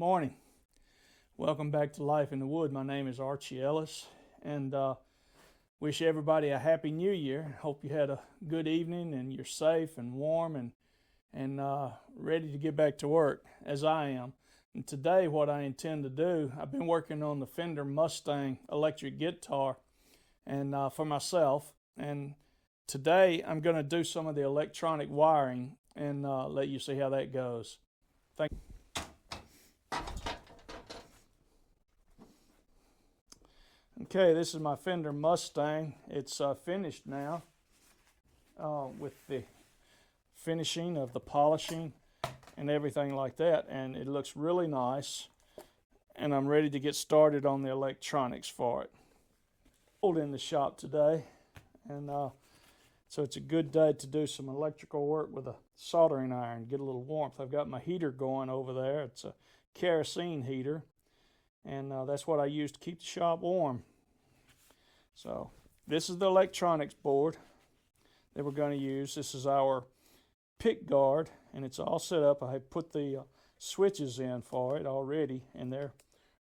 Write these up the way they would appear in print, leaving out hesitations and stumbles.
morning. Welcome back to Life in the Wood. My name is Archie Ellis, and wish everybody a happy new year. Hope you had a good evening and you're safe and warm and ready to get back to work, as I am. And today what I intend to do, I've been working on the Fender Mustang electric guitar and for myself, and today I'm going to do some of the electronic wiring and let you see how that goes. Thank you. Okay, this is my Fender Mustang. It's finished now with the finishing of the polishing and everything like that, and it looks really nice, and I'm ready to get started on the electronics for it. Pulled in the shop today, and so it's a good day to do some electrical work with a soldering iron, get a little warmth. I've got my heater going over there. It's a kerosene heater, and that's what I use to keep the shop warm. So this is the electronics board that we're going to use. This is our pick guard, and it's all set up. I have put the switches in for it already, and they're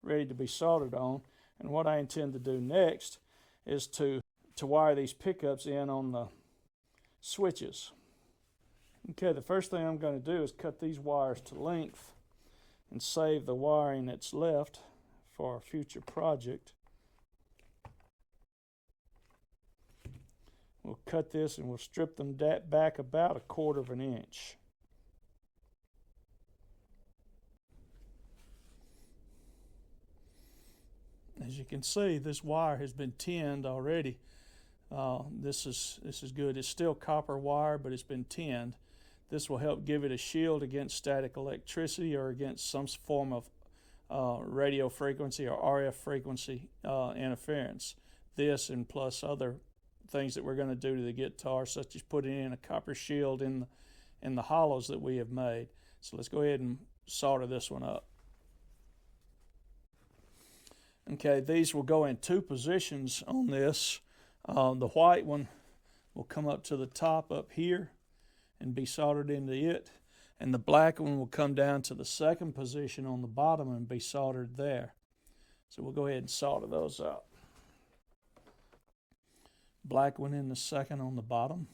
ready to be soldered on. And what I intend to do next is to wire these pickups in on the switches. Okay, the first thing I'm going to do is cut these wires to length and save the wiring that's left for a future project. We'll cut this and we'll strip them back about 1/4 inch. As you can see, this wire has been tinned already. This is good. It's still copper wire, but it's been tinned. This will help give it a shield against static electricity or against some form of radio frequency or RF frequency interference. This and plus other things that we're going to do to the guitar, such as putting in a copper shield in the hollows that we have made. So let's go ahead and solder this one up. Okay, these will go in 2 positions on this. The white one will come up to the top up here and be soldered into it, and the black one will come down to the 2nd position on the bottom and be soldered there. So we'll go ahead and solder those up. Black one in the 2nd on the bottom.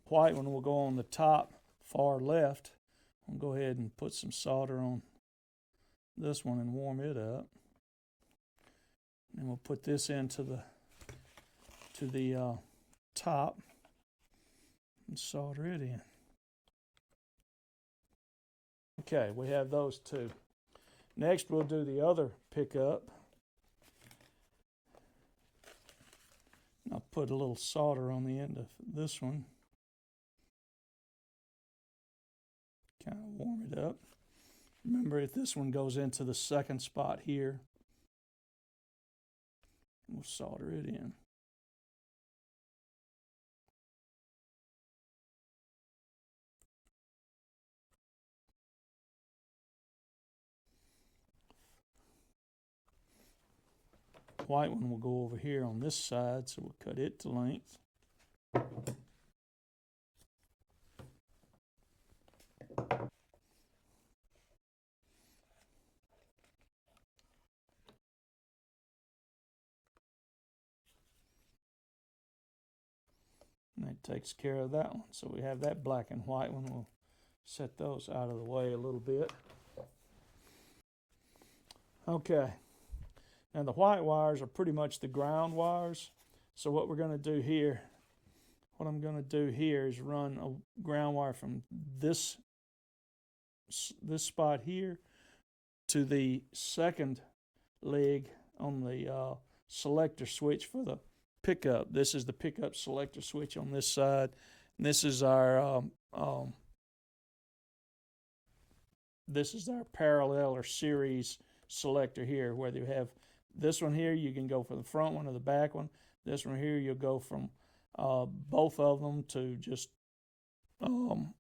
White one will go on the top far left. I'll go ahead and put some solder on this one and warm it up. And we'll put this into the top and solder it in. Okay, we have those 2. Next, we'll do the other pickup. I'll put a little solder on the end of this one. Kind of warm it up. Remember, if this one goes into the 2nd spot here, we'll solder it in. White one will go over here on this side, so we'll cut it to length. And that takes care of that one. So we have that black and white one. We'll set those out of the way a little bit. Okay. Now the white wires are pretty much the ground wires. So what we're going to do here, what I'm going to do here is run a ground wire from this spot here to the 2nd leg on the selector switch for the pickup. This is the pickup selector switch on this side. And this is our parallel or series selector here. Whether you have this one here, you can go for the front one or the back one. This one here, you'll go from both of them to just running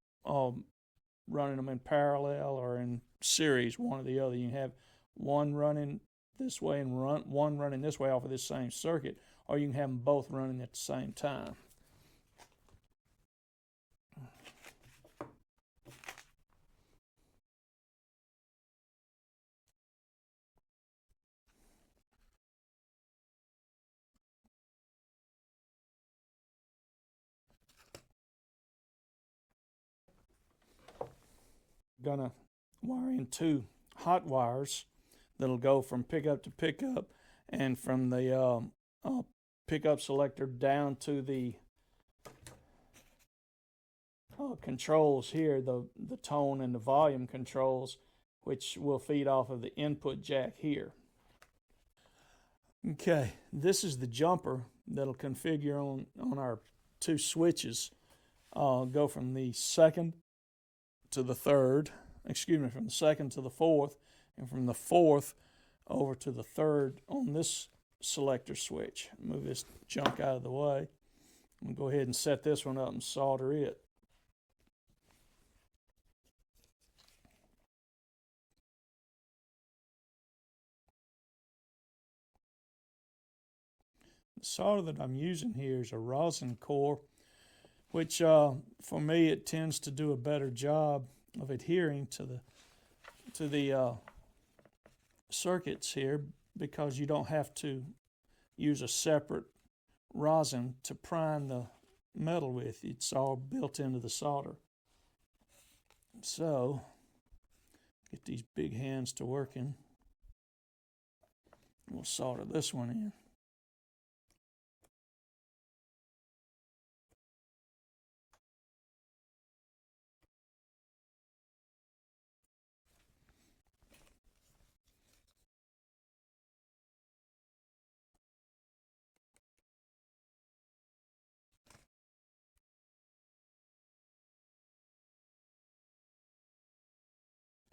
them in parallel or in series, one or the other. You can have one running this way and one running this way off of this same circuit, or you can have them both running at the same time. Gonna wire in 2 hot wires that'll go from pickup to pickup, and from the pickup selector down to the controls here, the tone and the volume controls, which will feed off of the input jack here. Okay, this is the jumper that'll configure on our 2 switches. Go from the second to the third, from the second to the fourth, and from the fourth over to the third on this selector switch. Move this junk out of the way. I'm going to go ahead and set this one up and solder it. The solder that I'm using here is a rosin core, which for me it tends to do a better job of adhering to the circuits here, because you don't have to use a separate rosin to prime the metal with. It's all built into the solder. So get these big hands to working. We'll solder this one in.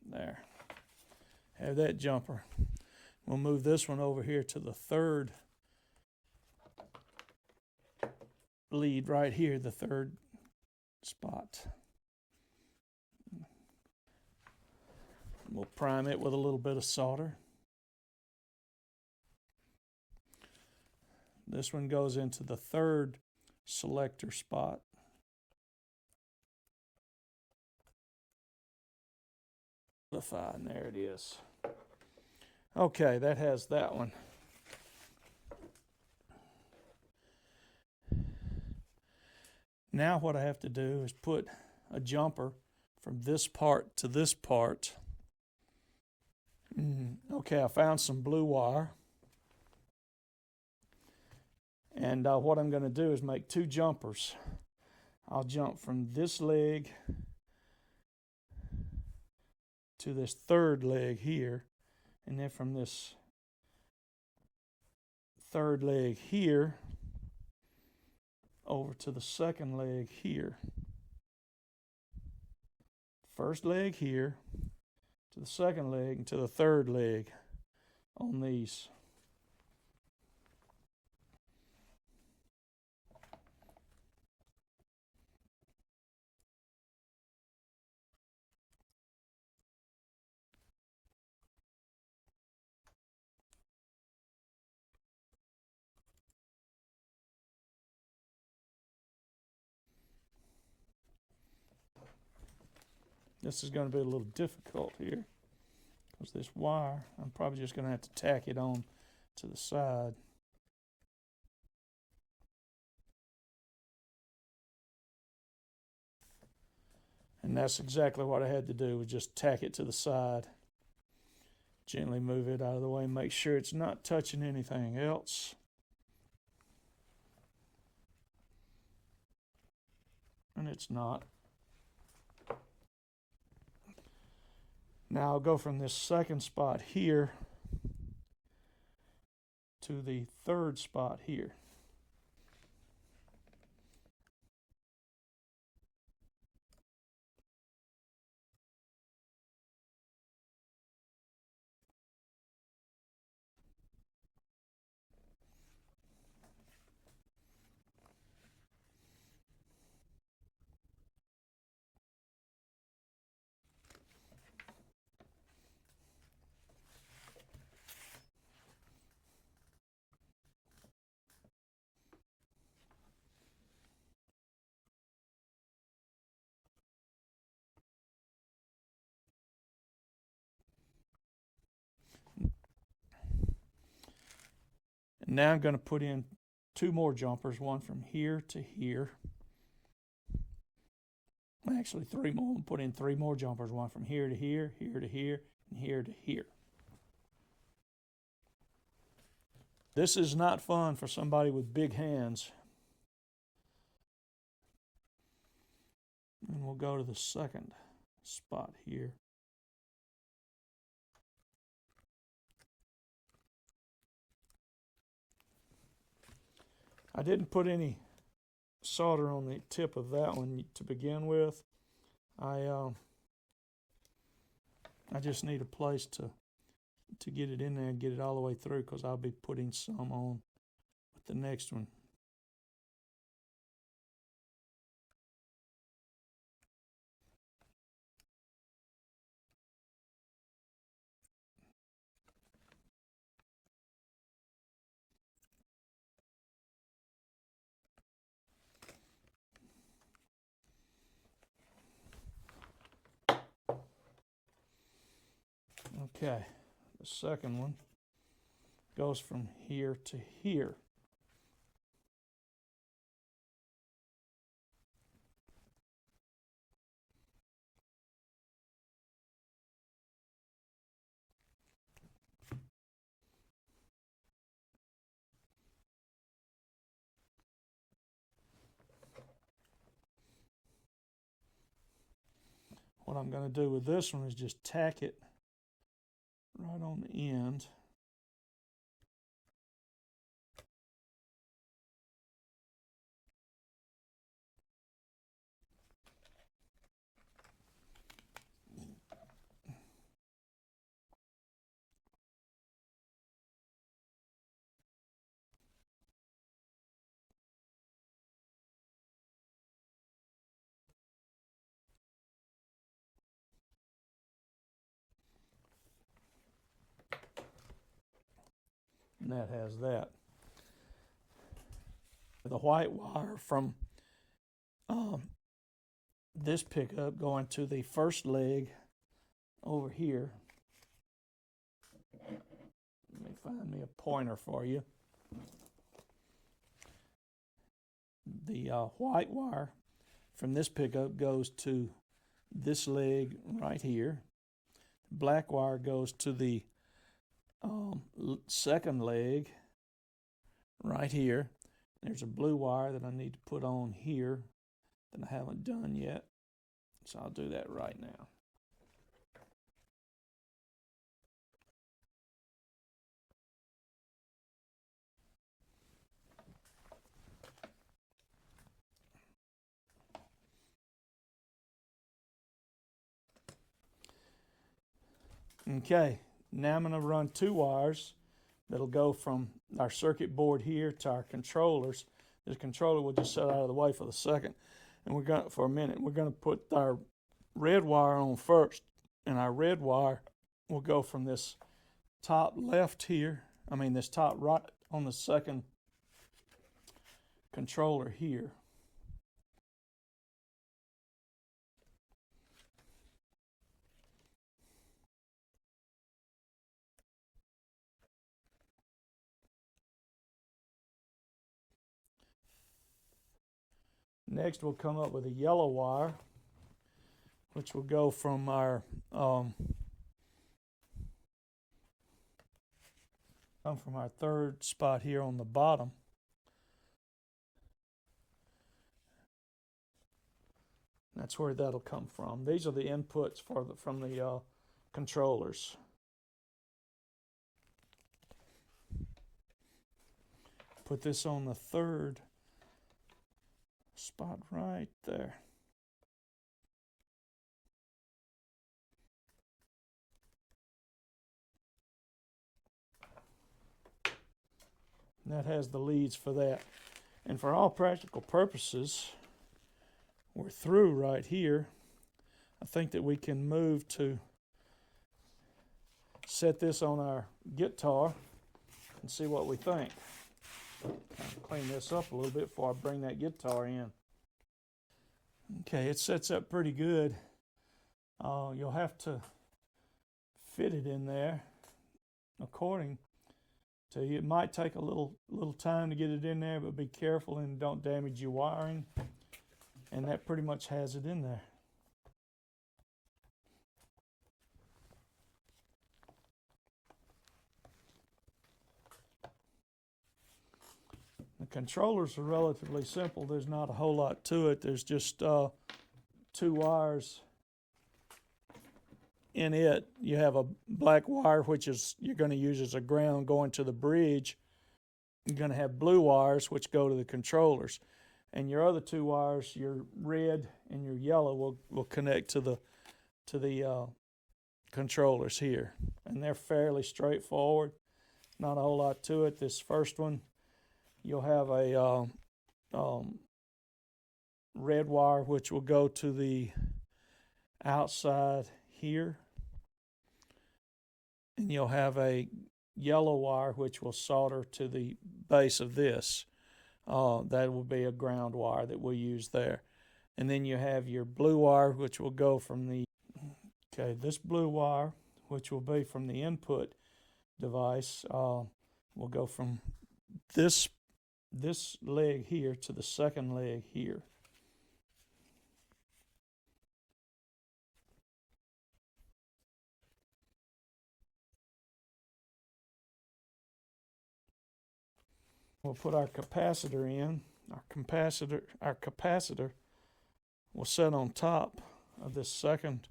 There. Have that jumper. We'll move this one over here to the third lead right here, the third spot. We'll prime it with a little bit of solder. This one goes into the third selector spot. And there it is. Okay, that has that one. Now what I have to do is put a jumper from this part to this part. Okay, I found some blue wire. And what I'm going to do is make 2 jumpers. I'll jump from this leg to this third leg here, and then from this third leg here over to the second leg here. First leg here to the second leg and to the third leg on these. This is going to be a little difficult here, because this wire, I'm probably just going to have to tack it on to the side. And that's exactly what I had to do, was just tack it to the side. Gently move it out of the way and make sure it's not touching anything else. And it's not. Now I'll go from this second spot here to the third spot here. And now I'm going to put in 2 more jumpers, one from here to here. Actually, 3 more. Put in 3 more jumpers. One from here to here, here to here, and here to here. This is not fun for somebody with big hands. And we'll go to the second spot here. I didn't put any solder on the tip of that one to begin with. I just need a place to get it in there and get it all the way through, because I'll be putting some on with the next one. Okay, the second one goes from here to here. What I'm going to do with this one is just tack it right on the end. And that has that. The white wire from this pickup going to the first leg over here. Let me find me a pointer for you. The white wire from this pickup goes to this leg right here. The black wire goes to the second leg right here. There's a blue wire that I need to put on here that I haven't done yet, so I'll do that right now. Okay, now I'm going to run 2 wires that'll go from our circuit board here to our controllers. This controller will just set out of the way for the second, and we're going for a minute. We're going to put our red wire on first, and our red wire will go from this top left here. This top right on the second controller here. Next, we'll come up with a yellow wire, which will go from our third spot here on the bottom. That's where that'll come from. These are the inputs from the controllers. Put this on the third spot right there. And that has the leads for that. And for all practical purposes, we're through right here. I think that we can move to set this on our guitar and see what we think. Clean this up a little bit before I bring that guitar in. Okay, it sets up pretty good. You'll have to fit it in there according to you. It might take a little time to get it in there, but be careful and don't damage your wiring. And that pretty much has it in there. controllers are relatively simple. There's not a whole lot to it. There's just 2 wires in it. You have a black wire, which is you're going to use as a ground going to the bridge. You're going to have blue wires, which go to the controllers. And your other 2 wires, your red and your yellow, will connect to the controllers here. And they're fairly straightforward. Not a whole lot to it. This first one, you'll have a red wire, which will go to the outside here. And you'll have a yellow wire, which will solder to the base of this. That will be a ground wire that we'll use there. And then you have your blue wire, which will go from this blue wire, which will be from the input device, will go from this leg here to the second leg here. We'll put our capacitor in. Our capacitor will sit on top of this second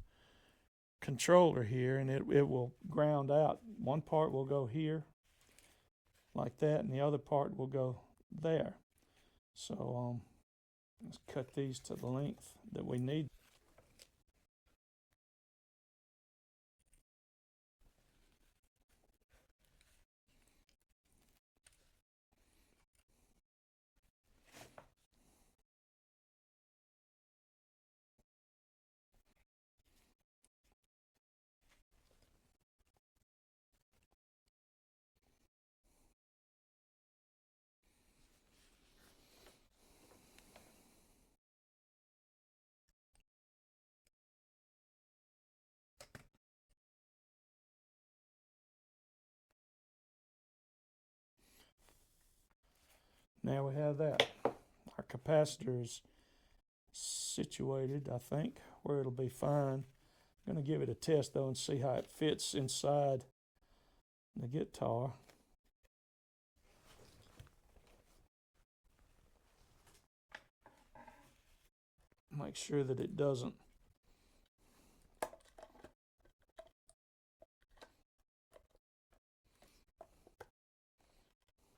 controller here, and it will ground out. One part will go here like that, and the other part will go there. So let's cut these to the length that we need. Now we have that. Our capacitor is situated, I think, where it'll be fine. I'm going to give it a test though and see how it fits inside the guitar. Make sure that it doesn't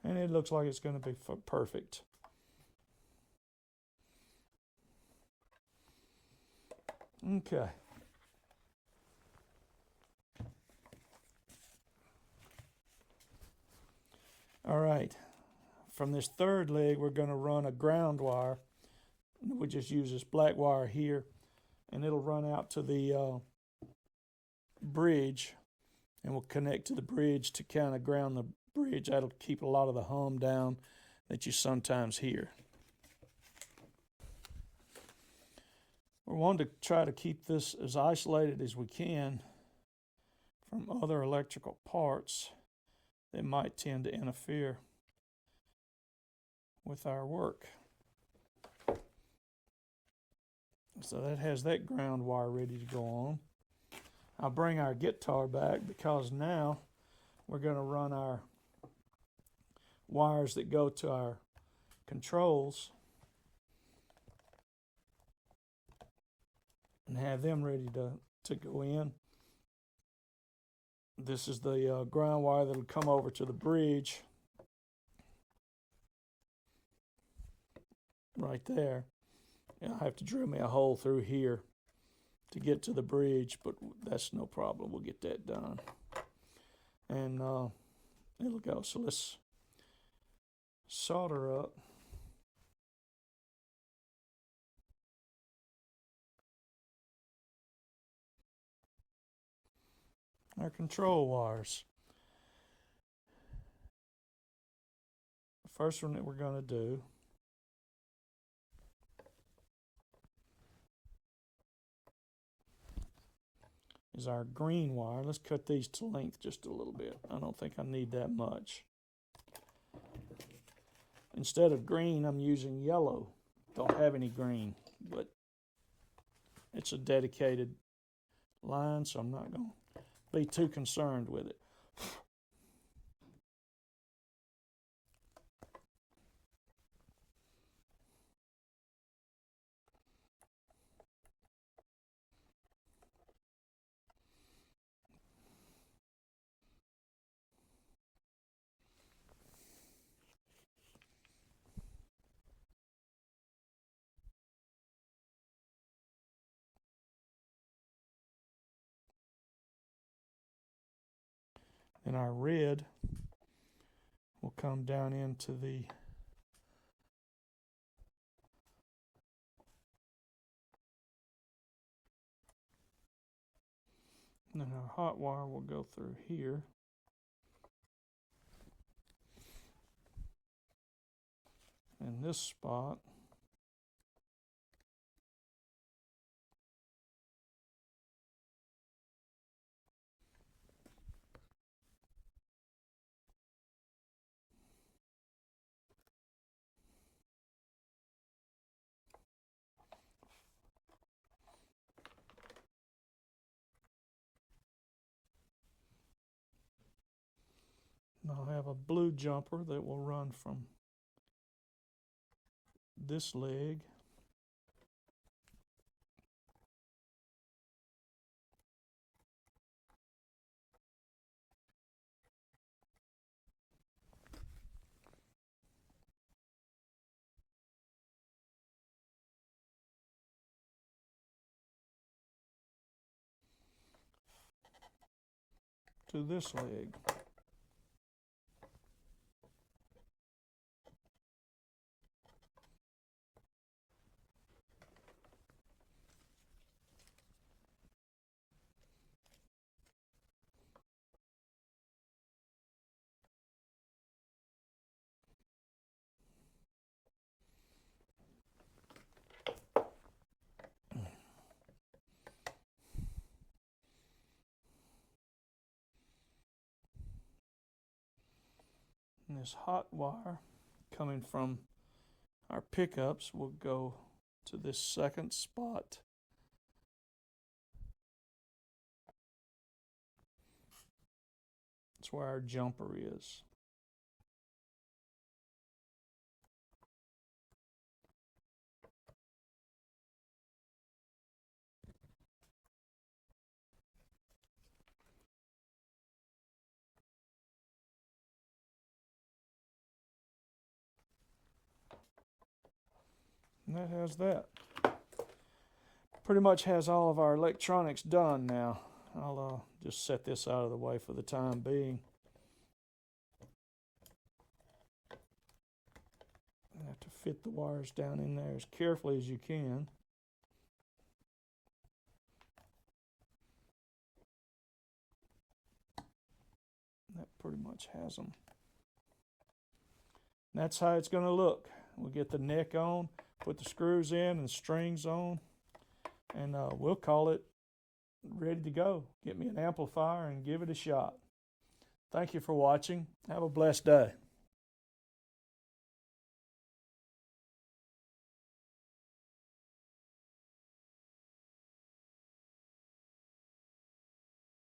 and it looks like it's going to be perfect. Okay. All right. From this third leg, we're going to run a ground wire. We just use this black wire here, and it'll run out to the bridge, and we'll connect to the bridge to kind of ground the bridge. That'll keep a lot of the hum down that you sometimes hear. We want to try to keep this as isolated as we can from other electrical parts that might tend to interfere with our work. So that has that ground wire ready to go on. I'll bring our guitar back because now we're going to run our wires that go to our controls and have them ready to go in. This is the ground wire that will come over to the bridge right there. And I have to drill me a hole through here to get to the bridge, but that's no problem. We'll get that done. And it'll go. So let's solder up our control wires. The first one that we're going to do is our green wire. Let's cut these to length just a little bit. I don't think I need that much. Instead of green, I'm using yellow. Don't have any green, but it's a dedicated line, so I'm not going to be too concerned with it. Then our red will come down into the and then our hot wire will go through here. In this spot. And I'll have a blue jumper that will run from this leg to this leg. And this hot wire coming from our pickups will go to this second spot. That's where our jumper is. And that has that. Pretty much has all of our electronics done now. I'll just set this out of the way for the time being. You have to fit the wires down in there as carefully as you can. That pretty much has them. And that's how it's going to look. We'll get the neck on, put the screws in and the strings on, and we'll call it ready to go. Get me an amplifier and give it a shot. Thank you for watching. Have a blessed day.